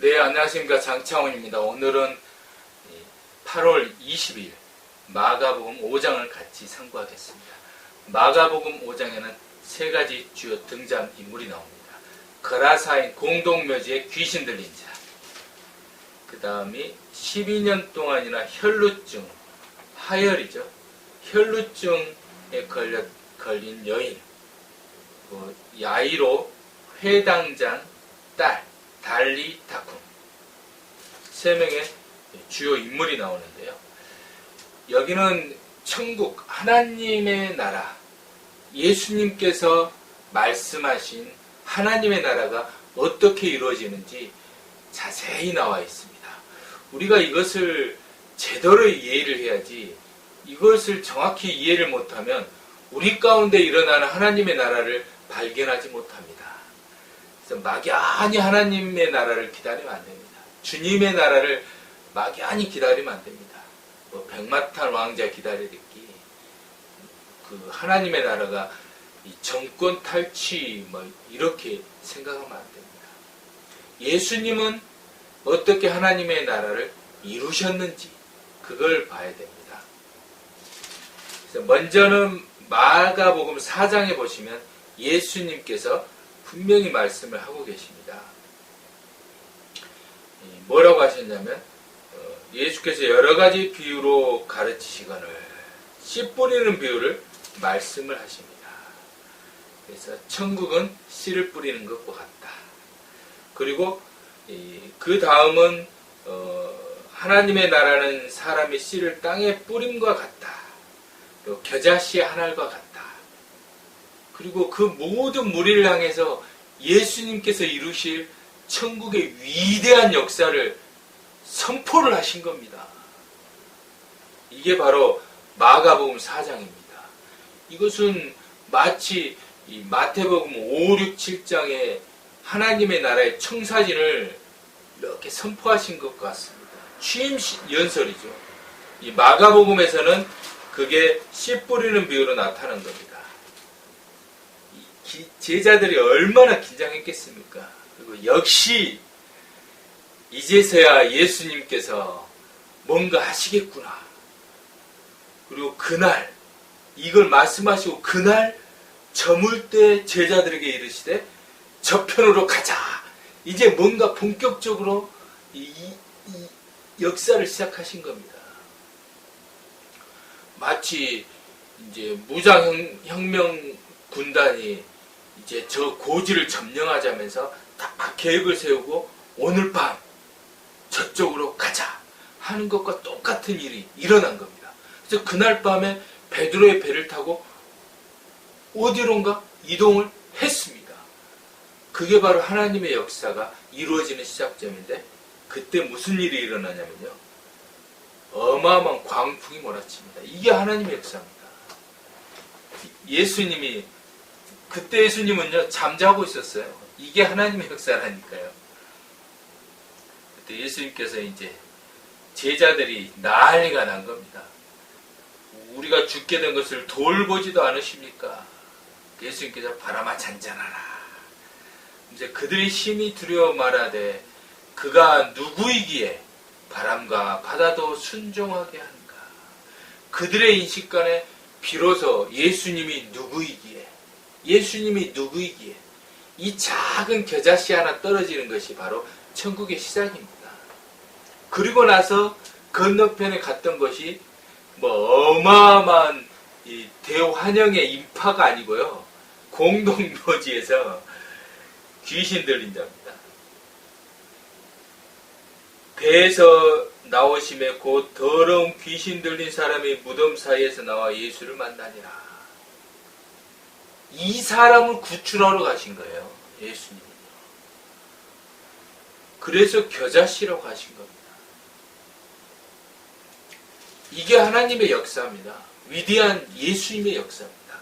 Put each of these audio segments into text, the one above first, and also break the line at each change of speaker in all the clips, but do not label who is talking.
네, 안녕하십니까. 장창훈입니다. 오늘은 8월 20일 마가복음 5장을 같이 상고하겠습니다. 마가복음 5장에는 세 가지 주요 등장인물이 나옵니다. 거라사인 공동묘지에 귀신 들린 자, 그 다음에 12년 동안이나 혈루증, 하혈이죠. 혈루증에 걸린 여인, 야이로 회당장 딸, 달리다쿰, 세 명의 주요 인물이 나오는데요. 여기는 천국, 하나님의 나라, 예수님께서 말씀하신 하나님의 나라가 어떻게 이루어지는지 자세히 나와 있습니다. 우리가 이것을 제대로 이해를 해야지, 이것을 정확히 이해를 못하면 우리 가운데 일어나는 하나님의 나라를 발견하지 못합니다. 그래서 막연히 하나님의 나라를 기다리면 안 됩니다. 주님의 나라를 막연히 기다리면 안 됩니다. 백마탄 왕자 기다리듯이 하나님의 나라가 이 정권 탈취 이렇게 생각하면 안 됩니다. 예수님은 어떻게 하나님의 나라를 이루셨는지 그걸 봐야 됩니다. 그래서 먼저는 마가복음 4장에 보시면 예수님께서 분명히 말씀을 하고 계십니다. 뭐라고 하셨냐면 예수께서 여러 가지 비유로 가르치시거늘 씨 뿌리는 비유를 말씀을 하십니다. 그래서 천국은 씨를 뿌리는 것과 같다. 그리고 그 다음은 하나님의 나라는 사람의 씨를 땅에 뿌림과 같다. 또 겨자씨 한 알과 같다. 그리고 그 모든 무리를 향해서 예수님께서 이루실 천국의 위대한 역사를 선포를 하신 겁니다. 이게 바로 마가복음 4장입니다. 이것은 마치 이 마태복음 5, 6, 7장에 하나님의 나라의 청사진을 이렇게 선포하신 것 같습니다. 취임 연설이죠. 이 마가복음에서는 그게 씨 뿌리는 비유로 나타난 겁니다. 제자들이 얼마나 긴장했겠습니까? 그리고 역시 이제서야 예수님께서 뭔가 하시겠구나. 그리고 그날 이걸 말씀하시고 그날 저물 때 제자들에게 이르시되 저편으로 가자. 이제 뭔가 본격적으로 이 역사를 시작하신 겁니다. 마치 이제 무장혁명 군단이 이제 저 고지를 점령하자면서 딱 계획을 세우고 오늘 밤 저쪽으로 가자 하는 것과 똑같은 일이 일어난 겁니다. 그래서 그날 밤에 베드로의 배를 타고 어디론가 이동을 했습니다. 그게 바로 하나님의 역사가 이루어지는 시작점인데 그때 무슨 일이 일어나냐면요. 어마어마한 광풍이 몰아칩니다. 이게 하나님의 역사입니다. 그때 예수님은요, 잠자고 있었어요. 이게 하나님의 역사라니까요. 그때 예수님께서 이제 제자들이 난리가 난 겁니다. 우리가 죽게 된 것을 돌보지도 않으십니까? 예수님께서 바람아 잔잔하라. 이제 그들이 심히 두려워 말하되 그가 누구이기에 바람과 바다도 순종하게 하는가. 그들의 인식간에 비로소 예수님이 누구이기에 이 작은 겨자씨 하나 떨어지는 것이 바로 천국의 시작입니다. 그리고 나서 건너편에 갔던 것이 어마어마한 이 대환영의 인파가 아니고요. 공동묘지에서 귀신 들린 자입니다. 배에서 나오심에 곧 더러운 귀신 들린 사람이 무덤 사이에서 나와 예수를 만나니라. 이 사람을 구출하러 가신 거예요. 예수님은요. 그래서 겨자씨라고 하신 겁니다. 이게 하나님의 역사입니다. 위대한 예수님의 역사입니다.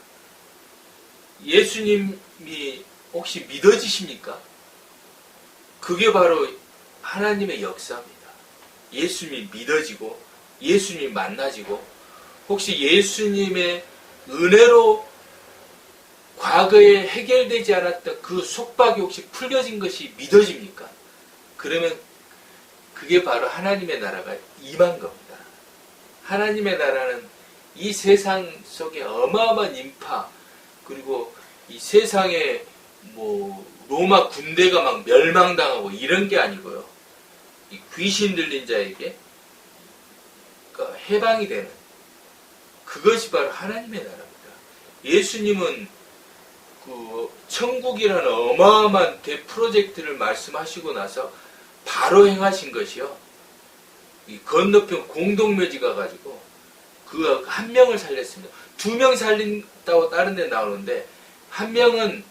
예수님이 혹시 믿어지십니까? 그게 바로 하나님의 역사입니다. 예수님이 믿어지고 예수님이 만나지고 혹시 예수님의 은혜로 과거에 해결되지 않았던 그 속박이 혹시 풀려진 것이 믿어집니까? 그러면 그게 바로 하나님의 나라가 임한 겁니다. 하나님의 나라는 이 세상 속에 어마어마한 인파, 그리고 이 세상에 로마 군대가 막 멸망당하고 이런 게 아니고요. 이 귀신 들린 자에게 해방이 되는 그것이 바로 하나님의 나라입니다. 예수님은 그 천국이라는 어마어마한 대프로젝트를 말씀하시고 나서 바로 행하신 것이요. 이 건너편 공동묘지가 가지고 그 한 명을 살렸습니다. 2명 살린다고 다른 데 나오는데 한 명은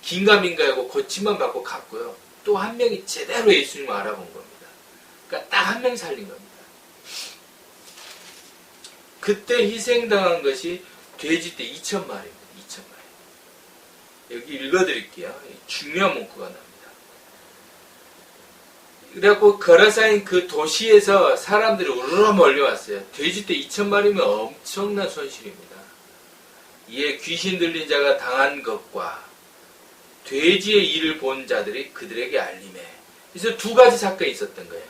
긴가민가하고 고침만 받고 갔고요. 또 한 명이 제대로 예수님을 알아본 겁니다. 그러니까 딱 한 명 살린 겁니다. 그때 희생당한 것이 돼지떼 2,000마리입니다. 2,000마리. 여기 읽어드릴게요. 중요한 문구가 납니다. 그래갖고 거라사인 그 도시에서 사람들이 우르르 몰려왔어요. 돼지떼 2,000마리면 엄청난 손실입니다. 이에 귀신 들린 자가 당한 것과 돼지의 일을 본 자들이 그들에게 알림해. 그래서 2가지 사건이 있었던 거예요.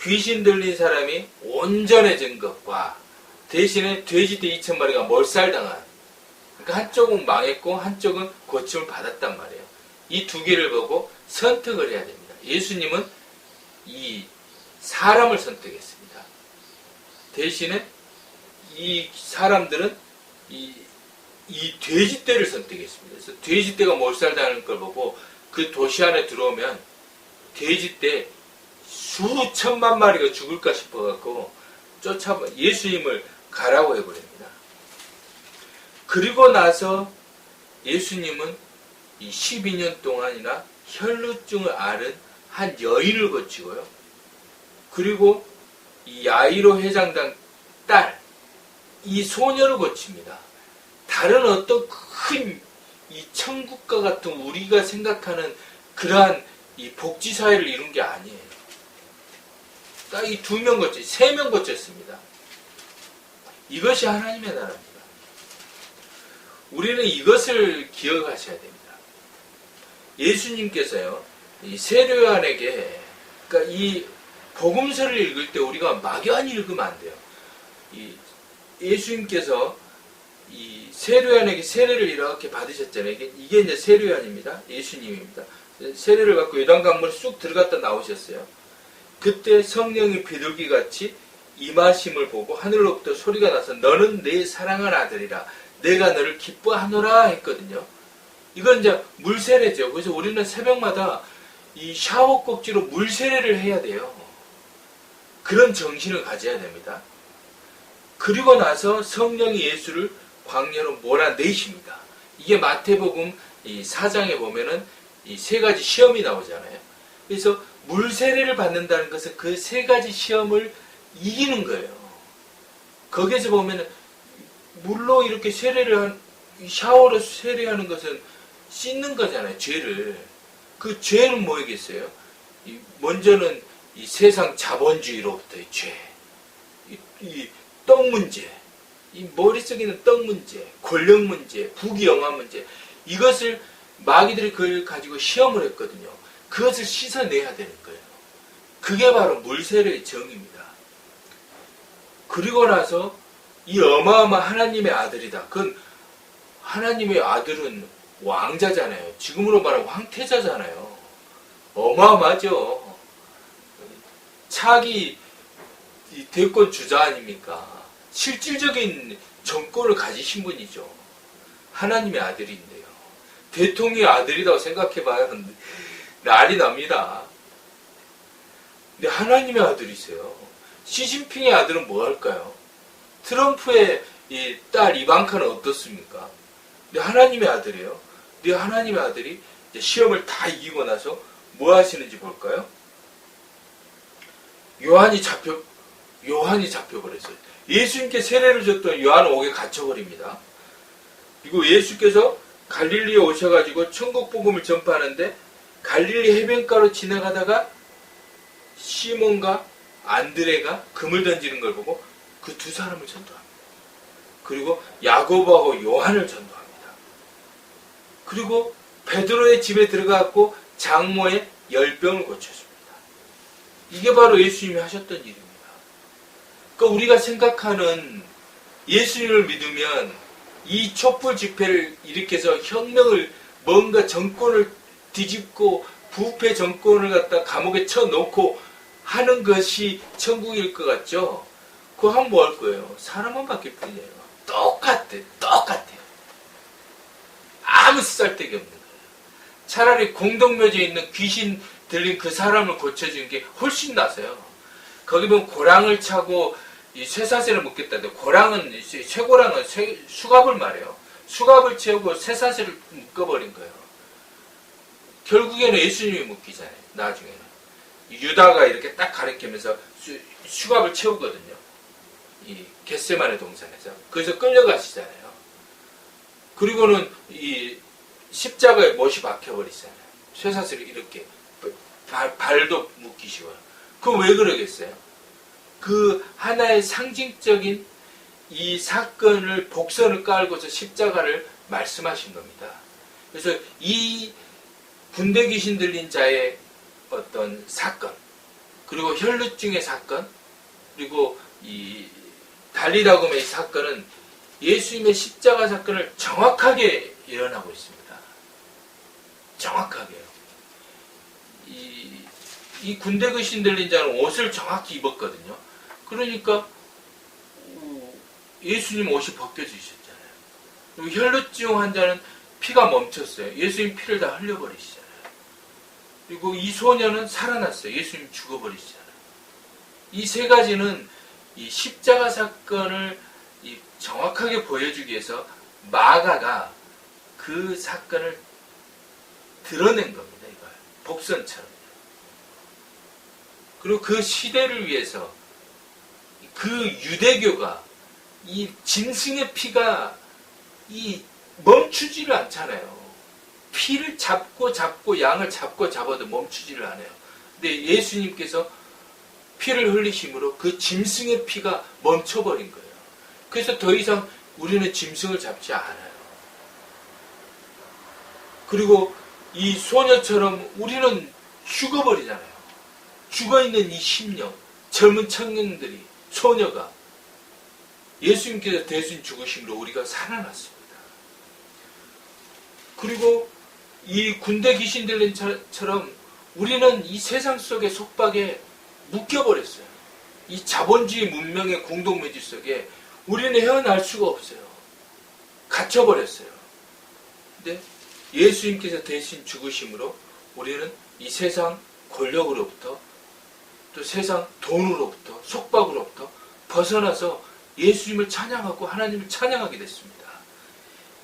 귀신 들린 사람이 온전해진 것과 대신에 돼지떼 2,000마리가 몰살당한. 그러니까 한쪽은 망했고 한쪽은 고침을 받았단 말이에요. 이 2개를 보고 선택을 해야 됩니다. 예수님은 이 사람을 선택했습니다. 대신에 이 사람들은 이 돼지떼를 선택했습니다. 그래서 돼지떼가 몰살당하는 걸 보고 그 도시 안에 들어오면 돼지떼 수천만 마리가 죽을까 싶어갖고 예수님을 가라고 해버립니다. 그리고 나서 예수님은 이 12년 동안이나 혈루증을 앓은 한 여인을 고치고요. 그리고 이 야이로 회장당 딸, 이 소녀를 고칩니다. 다른 어떤 큰 이 천국과 같은 우리가 생각하는 그러한 이 복지사회를 이룬 게 아니에요. 딱 이 2명 고쳤어요. 3명 고쳤습니다. 이것이 하나님의 나라입니다. 우리는 이것을 기억하셔야 됩니다. 예수님께서요, 이 세례요한에게, 그러니까 이 복음서를 읽을 때 우리가 막연히 읽으면 안 돼요. 이 예수님께서 이 세례요한에게 세례를 이렇게 받으셨잖아요. 이게 이제 세례요한입니다. 예수님입니다. 세례를 받고 요단강물에 쑥 들어갔다 나오셨어요. 그때 성령이 비둘기같이 임하심을 보고 하늘로부터 소리가 나서 너는 내 사랑하는 아들이라 내가 너를 기뻐하노라 했거든요. 이건 이제 물세례죠. 그래서 우리는 새벽마다 이 샤워 꼭지로 물세례를 해야 돼요. 그런 정신을 가져야 됩니다. 그리고 나서 성령이 예수를 광야로 몰아내십니다. 이게 마태복음 이 4장에 보면은 이 3가지 시험이 나오잖아요. 그래서 물세례를 받는다는 것은 그 3가지 시험을 이기는 거예요. 거기에서 보면은 물로 이렇게 샤워로 세례하는 것은 씻는 거잖아요. 죄를. 그 죄는 뭐이겠어요? 먼저는 이 세상 자본주의로부터의 죄, 이 떡 문제, 이 머릿속에 있는 떡 문제, 권력 문제, 부귀영화 문제, 이것을 마귀들이 그걸 가지고 시험을 했거든요. 그것을 씻어내야 되는 거예요. 그게 바로 물세례의 정의입니다. 그리고 나서 이 어마어마한 하나님의 아들이다. 그건 하나님의 아들은 왕자잖아요. 지금으로 말하면 황태자잖아요. 어마어마하죠. 차기 대권 주자 아닙니까? 실질적인 정권을 가지신 분이죠. 하나님의 아들인데요. 대통령의 아들이라고 생각해봐야 난리 납니다. 근데 하나님의 아들이세요. 시진핑의 아들은 뭐 할까요? 트럼프의 이 딸 이방카는 어떻습니까? 근데 하나님의 아들이에요. 근데 하나님의 아들이 이제 시험을 다 이기고 나서 뭐 하시는지 볼까요? 요한이 잡혀버렸어요. 예수님께 세례를 줬던 요한은 옥에 갇혀버립니다. 그리고 예수께서 갈릴리에 오셔가지고 천국 복음을 전파하는데 갈릴리 해변가로 지나가다가 시몬과 안드레가 금을 던지는 걸 보고 그 2 사람을 전도합니다. 그리고 야고보하고 요한을 전도합니다. 그리고 베드로의 집에 들어가고 장모의 열병을 고쳐줍니다. 이게 바로 예수님이 하셨던 일입니다. 그러니까 우리가 생각하는 예수님을 믿으면 이 촛불 집회를 일으켜서 혁명을 뭔가 정권을 뒤집고 부패 정권을 갖다 감옥에 쳐놓고 하는 것이 천국일 것 같죠? 그거 하면 뭐 할 거예요? 사람만 바뀔 뿐이에요. 똑같아요. 아무 쓸데기 없는 거예요. 차라리 공동묘지에 있는 귀신 들린 그 사람을 고쳐주는 게 훨씬 낫어요. 거기 보면 고랑을 차고 이 쇠사슬을 묶겠다는데 고랑은 쇠고랑은 수갑을 말해요. 수갑을 채우고 쇠사슬을 묶어버린 거예요. 결국에는 예수님이 묶이잖아요. 나중에는 유다가 이렇게 딱 가리키면서 수갑을 채우거든요. 이 겟세마네 동산에서 거기서 끌려가시잖아요. 그리고는 이 십자가에 못이 박혀버리잖아요. 쇠사슬을 이렇게 발도 묶이시고요. 그럼 왜 그러겠어요? 그 하나의 상징적인 이 사건을 복선을 깔고서 십자가를 말씀하신 겁니다. 그래서 이 군대 귀신 들린 자의 어떤 사건, 그리고 혈루증의 사건, 그리고 이 달리다곰의 사건은 예수님의 십자가 사건을 정확하게 예언하고 있습니다. 정확하게요. 이 군대 귀신 들린 자는 옷을 정확히 입었거든요. 그러니까 예수님 옷이 벗겨지셨잖아요. 그리고 혈루증 환자는 피가 멈췄어요. 예수님 피를 다 흘려버리시잖아요. 그리고 이 소녀는 살아났어요. 예수님 죽어버리시잖아요. 이 세 가지는 이 십자가 사건을 정확하게 보여주기 위해서 마가가 그 사건을 드러낸 겁니다. 이걸 복선처럼. 그리고 그 시대를 위해서 그 유대교가 이 짐승의 피가 멈추지를 않잖아요. 피를 잡고 양을 잡고 잡아도 멈추지를 않아요. 근데 예수님께서 피를 흘리심으로 그 짐승의 피가 멈춰버린 거예요. 그래서 더 이상 우리는 짐승을 잡지 않아요. 그리고 이 소녀처럼 우리는 죽어버리잖아요. 죽어있는 이 심령, 젊은 청년들이, 소녀가 예수님께서 대신 죽으심으로 우리가 살아났습니다. 그리고 이 군대 귀신 들린 처럼 우리는 이 세상 속의 속박에 묶여버렸어요. 이 자본주의 문명의 공동묘지 속에 우리는 헤어날 수가 없어요. 갇혀버렸어요. 근데 예수님께서 대신 죽으심으로 우리는 이 세상 권력으로부터 또 세상 돈으로부터 속박으로부터 벗어나서 예수님을 찬양하고 하나님을 찬양하게 됐습니다.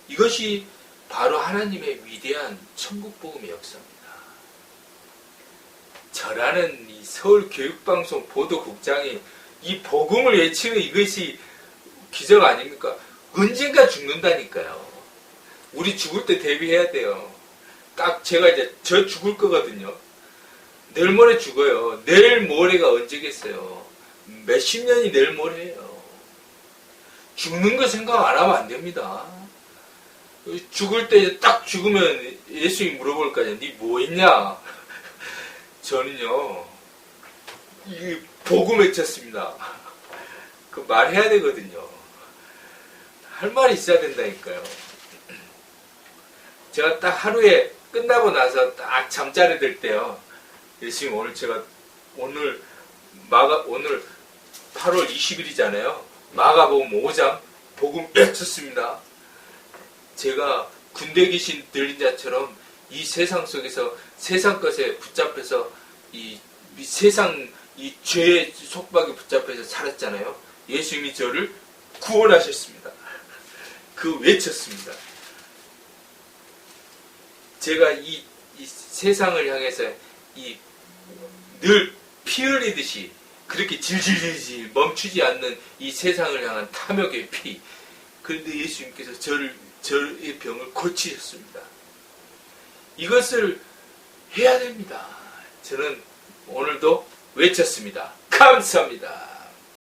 이것이 바로 하나님의 위대한 천국복음의 역사입니다. 저라는 이 서울교육방송 보도국장이 이 복음을 외치는 이것이 기적 아닙니까? 언젠가 죽는다니까요. 우리 죽을 때 대비해야 돼요. 딱 제가 이제 저 죽을 거거든요. 내일 모레 죽어요. 내일 모레가 언제겠어요? 몇십 년이 내일 모레예요. 죽는 거 생각 안 하면 안 됩니다. 죽을 때 딱 죽으면 예수님이 물어볼 거 아니야. 니 뭐 했냐? 저는요, 이 복음 외쳤습니다. 그 말해야 되거든요. 할 말이 있어야 된다니까요. 제가 딱 하루에 끝나고 나서 딱 잠자리 들 때요. 예수님 오늘 8월 20일이잖아요. 마가복음 5장 복음 외쳤습니다. 제가 군대 귀신 들린 자처럼 이 세상 속에서 세상 것에 붙잡혀서 이 세상 이 죄의 속박에 붙잡혀서 살았잖아요. 예수님이 저를 구원하셨습니다. 그 외쳤습니다. 제가 이 세상을 향해서 늘 피 흘리듯이 그렇게 질질질질 멈추지 않는 이 세상을 향한 탐욕의 피. 그런데 예수님께서 저의 병을 고치셨습니다. 이것을 해야 됩니다. 저는 오늘도 외쳤습니다. 감사합니다.